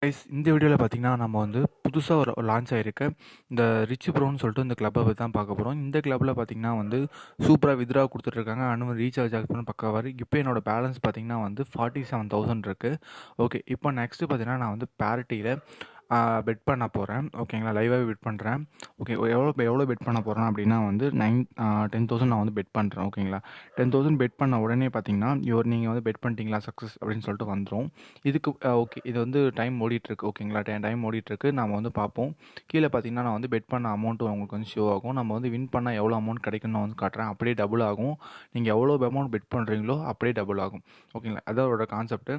Guys இந்த வீடியோவில் பார்த்தீங்கன்னா நம்ம வந்து புதுசாக ஒரு லான்ச் ஆகிருக்க இந்த ரிச் ப்ரோன்னு சொல்லிட்டு இந்த கிளப்பை பற்றி தான் பார்க்க போகிறோம். இந்த கிளப்பில் பார்த்தீங்கன்னா வந்து சூப்பராக வித்ரா கொடுத்துட்ருக்காங்க. அனுமதி ரீசார்ஜ் ஆகுதுன்னு பக்காவாரு. இப்போ என்னோட பேலன்ஸ் பார்த்தீங்கன்னா வந்து 47,000 இருக்குது. ஓகே, இப்போ நெக்ஸ்ட்டு பார்த்தீங்கன்னா நான் வந்து பேரிட்டியில் பெட் பண்ண போகிறேன். ஓகேங்களா, லைவாகவே பெட் பண்ணுறேன். ஓகே, எவ்வளோ பெட் பண்ண போகிறேன் அப்படின்னா வந்து 10,000 நான் வந்து பெட் பண்ணுறேன். ஓகேங்களா, 10,000 பெட் பண்ண உடனே பார்த்தீங்கன்னா நீங்கள் வந்து பெட் பண்ணிட்டீங்களா சக்ஸஸ் அப்படின்னு சொல்லிட்டு வந்துடும். இதுக்கு ஓகே, இது வந்து டைம் ஓடிட்டுருக்கு. ஓகேங்களா, டைம் ஓடிட்டுருக்கு. நம்ம வந்து பார்ப்போம். கீழே பார்த்தீங்கன்னா நான் வந்து பெட் பண்ண அமௌண்ட்டு உங்களுக்கு வந்து ஷோ ஆகும். நம்ம வந்து வின் பண்ணால் எவ்வளோ அமௌண்ட் கிடைக்குன்னு நான் வந்து காட்டுறேன். அப்படியே டபுள் ஆகும். நீங்கள் எவ்வளோ அமௌண்ட் பெட் பண்ணுறீங்களோ அப்படியே டபுள் ஆகும். ஓகேங்களா, அதோட கான்செப்ட்டு.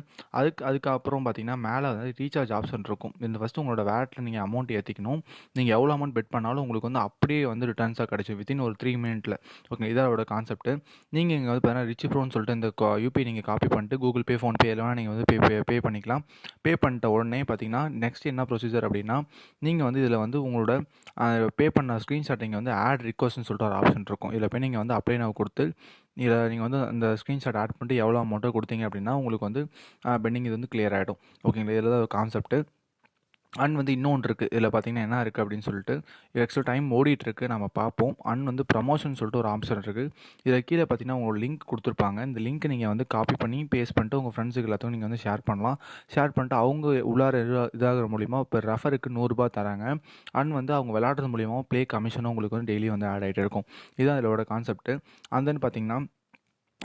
அதுக்கப்புறம் பார்த்தீங்கன்னா மேலே வந்து ரீசார்ஜ் ஆப்ஷன் இருக்கும். இந்த ஃபஸ்ட்டு உங்களோட வேலெட்டில் நீங்கள் அமௌண்ட் ஏற்றிக்கணும். நீங்கள் எவ்வளோ அமௌண்ட் பெட் பண்ணாலும் உங்களுக்கு வந்து அப்படியே வந்து ரிட்டர்ன்ஸாக கிடைக்கும் வித்தின் ஒரு 3 மினிட்ல. ஓகே, இதோட கான்செப்ட்டு. நீங்கள் இங்கே வந்து பார்த்தீங்கன்னா ரிச் ப்ரோன்னு சொல்லிட்டு இந்த யூபிஐ நீங்கள் காப்பி பண்ணிட்டு கூகுள் பே, ஃபோன்பே எல்லாம் நீங்கள் வந்து பே பண்ணிக்கலாம். பே பண்ணிட்ட உடனே பார்த்தீங்கன்னா நெக்ஸ்ட் என்ன ப்ரொசீஜர் அப்படின்னா, நீங்கள் வந்து இதில் வந்து உங்களோட பே பண்ண ஸ்க்ரீன்ஷாட் இங்கே வந்து ஆட் ரிக்வஸ்ட்னு சொல்லிட்டு ஒரு ஆப்ஷன் இருக்கும். இதில் போய் நீங்கள் வந்து அப்ளை நான் கொடுத்து இதில் நீங்கள் வந்து அந்த ஸ்க்ரீன்ஷாட் ஆட் பண்ணிட்டு எவ்வளோ அமௌண்ட்டோ கொடுத்தீங்க அப்படின்னா உங்களுக்கு வந்து பெண்டிங் இது வந்து கிளியர் ஆகிடும். ஓகேங்களா, இதில் தான் கான்செப்ட்டு. அண்ட் வந்து இன்னொன்று இருக்குது. இதில் பார்த்தீங்கன்னா என்ன இருக்குது அப்படின்னு சொல்லிட்டு எக்ஸ்ட்ரா டைம் ஓடிட்டுருக்கு, நம்ம பார்ப்போம். அண்ட் வந்து ப்ரமோஷன் சொல்லிட்டு ஒரு ஆப்ஷன் இருக்குது. இதில் கீழே பார்த்தீங்கன்னா உங்களோட லிங்க் கொடுத்துருப்பாங்க. இந்த லிங்க் நீங்கள் வந்து காப்பி பண்ணி பேஸ்ட் பண்ணிட்டு உங்கள் ஃப்ரெண்ட்ஸுக்கு எல்லாத்துக்கும் நீங்கள் வந்து ஷேர் பண்ணலாம். ஷேர் பண்ணிட்டு அவங்க உள்ளார இதாகிற மூலிமா இப்போ ரெஃபருக்கு ₹100 தராங்க. அண்ட் வந்து அவங்க விளையாடுறது மூலிமா ப்ளே கமிஷனும் உங்களுக்கு வந்து டெய்லி வந்து ஆட் ஆகிட்டே இருக்கும். இதுதான் இதோட கான்செப்ட்டு. அண்ட் தென் பார்த்தீங்கன்னா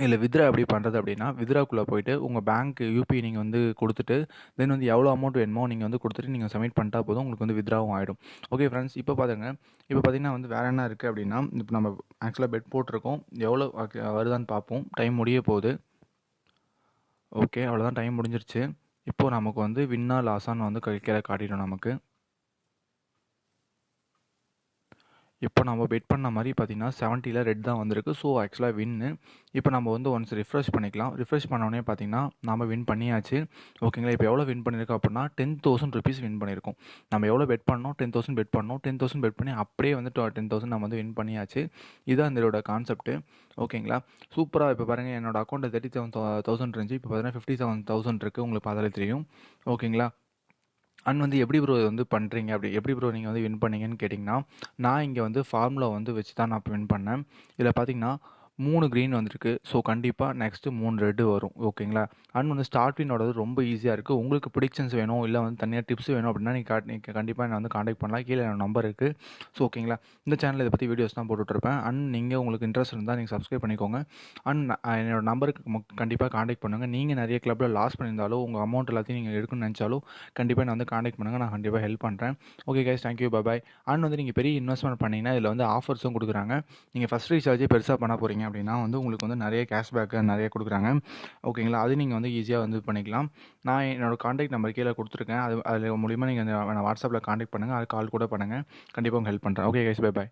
இதில் வித்ரா எப்படி பண்ணுறது அப்படின்னா, வித்ராக்குள்ளே போய்ட்டு உங்கள் பேங்க் யூபிஐ நீங்கள் வந்து கொடுத்துட்டு தென் வந்து எவ்வளோ அமௌண்ட் வேணுமோ நீங்கள் வந்து கொடுத்துட்டு நீங்கள் சப்மிட் பண்ணிட்டா போதும், உங்களுக்கு வந்து வித்ராவும் ஆகிடும். ஓகே ஃப்ரெண்ட்ஸ், இப்போ பார்த்தீங்கன்னா வந்து வேறு என்ன இருக்குது அப்படின்னா, இப்போ நம்ம ஆக்சுவலாக பெட் போட்டிருக்கோம். எவ்வளோ வருதான்னு பார்ப்போம். டைம் முடிய போகுது. ஓகே, அவ்வளோதான், டைம் முடிஞ்சிருச்சு. இப்போது நமக்கு வந்து வின்னா லாஸான்னு வந்து கீழே காட்டிடும் நமக்கு. இப்போ நம்ம பெட் பண்ண மாதிரி பார்த்தீங்கன்னா 70ல் ரெட் தான் வந்திருக்கு. ஸோ ஆக்சுவலாக வின்னு. இப்போ நம்ம வந்து ஒன்ஸ் ரிஃப்ரெஷ் பண்ணிக்கலாம். ரிஃப்ரெஷ் பண்ணோடனே பார்த்தீங்கன்னா நம்ம வின் பண்ணியாச்சு. ஓகேங்களா, இப்போ எவ்வளோ வின் பண்ணியிருக்கோம் அப்படின்னா ₹10,000 வின் பண்ணியிருக்கோம். நம்ம எவ்வளோ பெட் பண்ணோம், 10,000 பெட் பண்ணோம். 10,000 பெட் பண்ணி அப்படியே வந்து 10,000 நம்ம வந்து வின் பண்ணியாச்சு. இதுதான் இதோட கான்செப்ட்டு. ஓகேங்களா, சூப்பராக. இப்போ பாருங்கள், என்னோட அக்கௌண்ட்டில் 37,000 இருந்துச்சு. இப்போ பார்த்தீங்கன்னா 57,000 இருக்குது. உங்களுக்கு பார்த்தாலே தெரியும். ஓகேங்களா, அண்ட் வந்து எப்படி ப்ரோ வந்து பண்ணுறீங்க, அப்படி எப்படி ப்ரோ நீங்கள் வந்து வின் பண்ணீங்கன்னு கேட்டிங்கன்னா, நான் இங்கே வந்து ஃபார்முலா வந்து வச்சு தான் நான் இப்போ வின் பண்ணேன். இதில் பார்த்தீங்கன்னா 3 க்ரீன் வந்திருக்கு. ஸோ கண்டிப்பாக நெக்ஸ்ட்டு 3 ரெட்டு வரும். ஓகேங்களா, அண்ட் வந்து ஸ்டார்ட் வின்னோடது ரொம்ப ஈஸியாக இருக்குது. உங்களுக்கு ப்ரிடிக்ஷன்ஸ் வேணும், இல்லை வந்து தனியாக டிப்ஸ் வேணும் அப்படின்னா நீங்கள் கண்டிப்பாக என்னை வந்து காண்டாக்ட் பண்ணலாம். கீழே என்னோட நம்பர் இருக்குது. ஸோ ஓகேங்களா, இந்த சேனலில் இதை பற்றி வீடியோஸ் தான் போட்டுட்ருப்பேன். அண்ட் நீங்கள் உங்களுக்கு இன்ட்ரெஸ்ட் இருந்தால் நீங்கள் சப்ஸ்கிரைப் பண்ணிக்கோங்க. அண்ட் என்னோட நம்பருக்கு கண்டிப்பாக காண்டாக்ட் பண்ணுங்கள். நீங்கள் நிறைய கிளப்பில் லாஸ் பண்ணியிருந்தாலோ உங்கள் அமௌண்ட் எல்லாத்தையும் நீங்கள் எடுக்கணும்னு நினச்சாலும் கண்டிப்பாக நான் வந்து காண்டாக்ட் பண்ணுங்கள். நான் கண்டிப்பாக ஹெல்ப் பண்ணுறேன். Okay guys, thank you, bye. And வந்து நீங்கள் பெரிய இன்வெஸ்ட்மெண்ட் பண்ணிங்கன்னா இதில் வந்து ஆஃபர்ஸும் கொடுக்குறாங்க. நீங்கள் ஃபஸ்ட் ரீசார்ஜே பெருசாக பண்ண போகிறீங்க அப்படின்னா வந்து உங்களுக்கு வந்து நிறைய கேஷ்பேக்கு நிறைய கொடுக்குறாங்க. ஓகேங்களா, அது நீங்கள் வந்து ஈஸியாக வந்து பண்ணிக்கலாம். நான் என்னோட காண்டாக்ட் நம்பர் கீழே கொடுத்துருக்கேன். அது மூலிமா நீங்கள் வாட்ஸ்அப்பில் காண்டாக்ட் பண்ணுங்கள். அது கால் கூட பண்ணுங்கள். கண்டிப்பாக உங்களுக்கு ஹெல்ப் பண்ணுறேன். Okay guys, by.